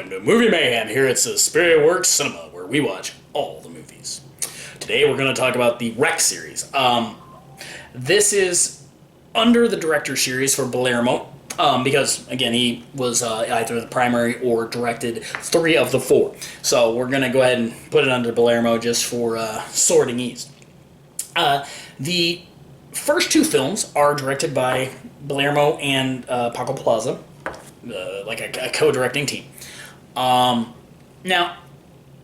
Welcome to Movie Mayhem. Here at Spirit Works Cinema, where we watch all the movies. Today we're going to talk about the Rec series. This is under the director series for Balagueró, because, again, he was either the primary or directed 3 of the 4. So we're going to go ahead and put it under Balagueró just for sorting ease. The first 2 films are directed by Balagueró and Paco Plaza, like a co-directing team. Now,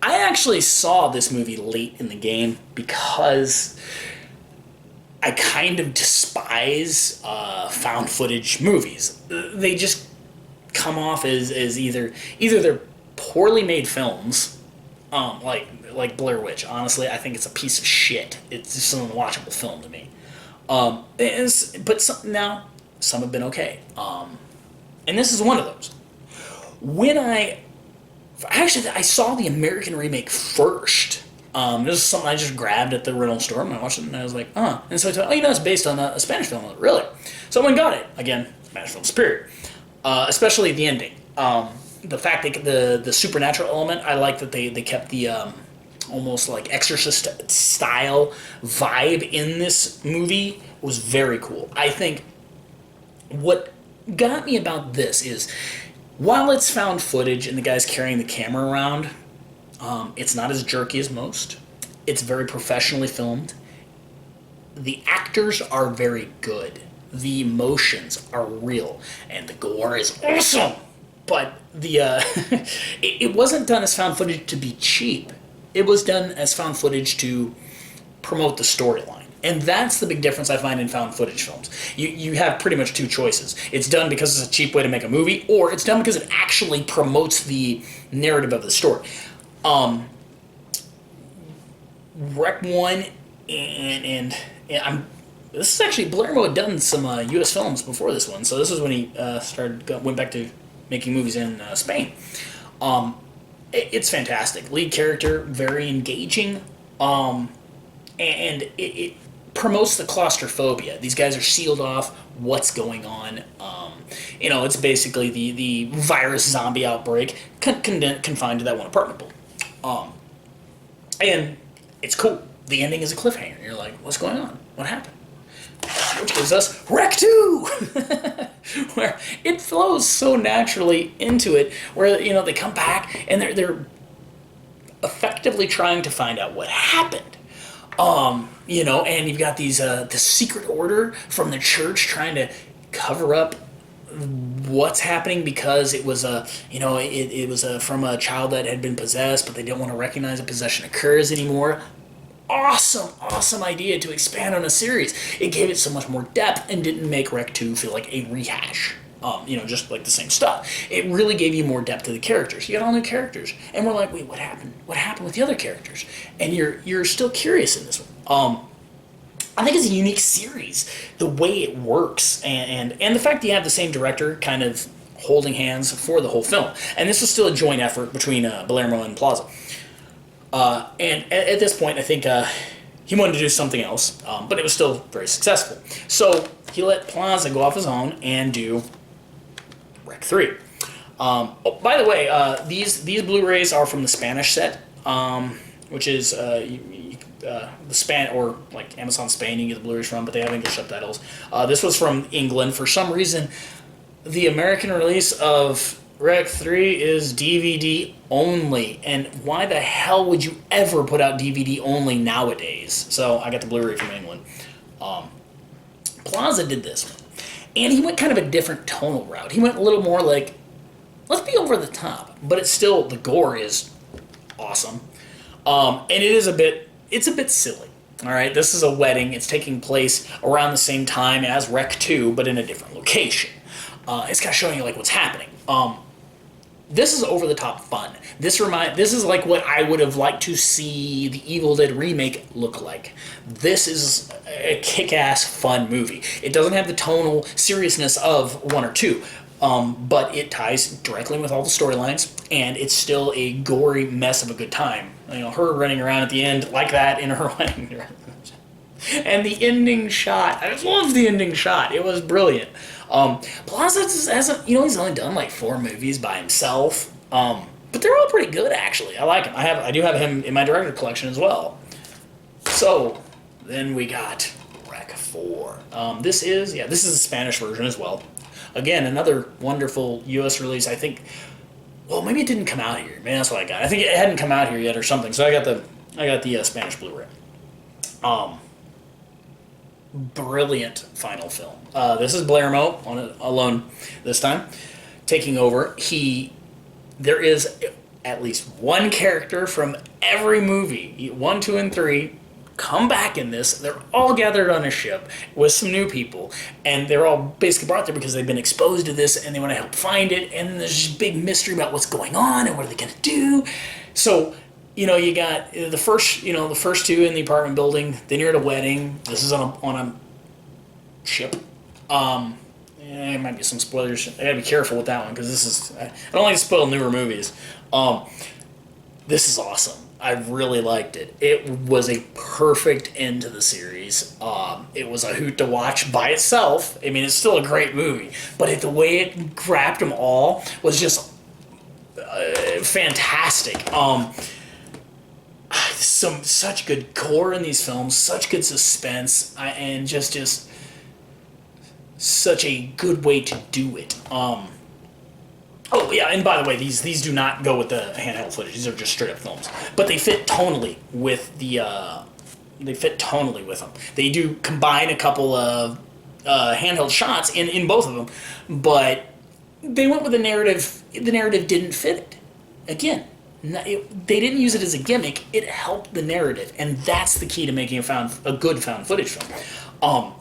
I actually saw this movie late in the game because I kind of despise found footage movies. They just come off as either they're poorly made films, like Blair Witch. Honestly, I think it's a piece of shit. It's just an unwatchable film to me. But some have been okay. And this is one of those. When I saw the American remake first. This is something I just grabbed at the rental store and I watched it and I was like, And so I thought, it's based on a Spanish film. Like, really? So I went and got it. Again, Spanish film spirit. Especially the ending. The fact that the supernatural element, I like that they kept the almost like Exorcist style vibe in this movie was very cool. I think what got me about this is, while it's found footage and the guy's carrying the camera around, it's not as jerky as most. It's very professionally filmed. The actors are very good. The emotions are real. And the gore is awesome! But it wasn't done as found footage to be cheap. It was done as found footage to promote the storyline. And that's the big difference I find in found footage films. You have pretty much 2 choices. It's done because it's a cheap way to make a movie, or it's done because it actually promotes the narrative of the story. Rec 1 and this is actually, Balagueró had done some U.S. films before this one, so this is when he went back to making movies in Spain. It's fantastic. Lead character, very engaging, and it promotes the claustrophobia. These guys are sealed off. What's going on? It's basically the virus zombie outbreak confined to that one apartment building. And it's cool. The ending is a cliffhanger. You're like, what's going on? What happened? Which gives us Rec 2! Where it flows so naturally into it, where, they come back and they're effectively trying to find out what happened. And you've got these the secret order from the church trying to cover up what's happening because it was it was from a child that had been possessed, but they didn't want to recognize that possession occurs anymore. Awesome idea to expand on a series. It gave it so much more depth and didn't make Rec 2 feel like a rehash. Just like the same stuff. It really gave you more depth to the characters. You got all new characters. And we're like, wait, what happened? What happened with the other characters? And you're still curious in this one. I think it's a unique series, the way it works, and the fact that you have the same director kind of holding hands for the whole film. And this is still a joint effort between Balagueró and Plaza. And at this point, I think he wanted to do something else, but it was still very successful. So he let Plaza go off his own and do Rec 3. By the way, these Blu-rays are from the Spanish set, which is the or like Amazon Spain. You can get the Blu-rays from, but they have English subtitles. This was from England. For some reason, the American release of Rec 3 is DVD only, and why the hell would you ever put out DVD only nowadays? So I got the Blu-ray from England. Plaza did this one. And he went kind of a different tonal route. He went a little more like, let's be over the top. But it's still, the gore is awesome. And it's a bit silly. All right, this is a wedding. It's taking place around the same time as Rec 2, but in a different location. It's kind of showing you like what's happening. This is over the top fun. This is like what I would have liked to see the Evil Dead remake look like. This is a kick-ass fun movie. It doesn't have the tonal seriousness of 1 or 2, but it ties directly with all the storylines, and it's still a gory mess of a good time. Her running around at the end like that in her wedding dress. And the ending shot. I just love the ending shot. It was brilliant. Plaza hasn't, he's only done like 4 movies by himself. But they're all pretty good, actually. I like him. I do have him in my director collection as well. So then we got Rec 4. This is a Spanish version as well. Again, another wonderful U.S. release. I think. Well, maybe it didn't come out here. Maybe that's what I got. I think it hadn't come out here yet or something. So I got the Spanish Blu-ray. Brilliant final film. This is Balagueró on it alone this time, taking over. There is at least one character from every movie, 1, 2, and 3, come back in this. They're all gathered on a ship with some new people, and they're all basically brought there because they've been exposed to this and they want to help find it. And there's this big mystery about what's going on and what are they going to do. So, you got the first two in the apartment building. Then you're at a wedding. This is on a ship. There might be some spoilers. I gotta be careful with that one because I don't like to spoil newer movies. This is awesome. I really liked it. It was a perfect end to the series. It was a hoot to watch by itself. I mean, it's still a great movie, but the way it wrapped them all was just fantastic. Such good gore in these films, such good suspense, and just such a good way to do it. Oh yeah, and by the way, these do not go with the handheld footage. These are just straight up films, but they fit tonally with them. They do combine a couple of handheld shots in both of them, but they went with the narrative. The narrative didn't fit it. Again, they didn't use it as a gimmick. It helped the narrative, and that's the key to making a good found footage film.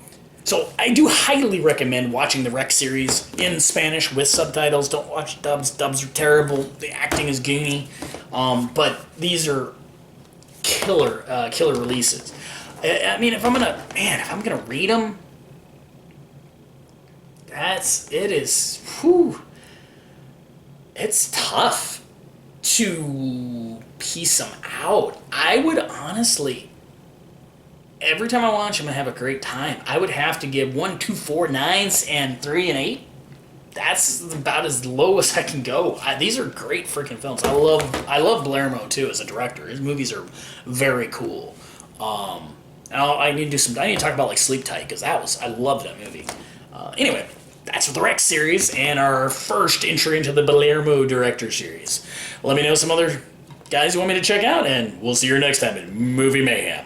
So I do highly recommend watching the Rec series in Spanish with subtitles. Don't watch dubs. Dubs are terrible. The acting is goony. But these are killer releases. I mean, if I'm gonna read them, it's tough to piece them out. I would honestly, every time I watch them, I have a great time. I would have to give 1, 2, 4 9s and 3 and 8. That's about as low as I can go. These are great freaking films. I love Balagueró too as a director. His movies are very cool. I need to talk about like Sleep Tight because I love that movie. Anyway, that's for the Rec series and our first entry into the Balagueró director series. Let me know some other guys you want me to check out, and we'll see you next time in Movie Mayhem.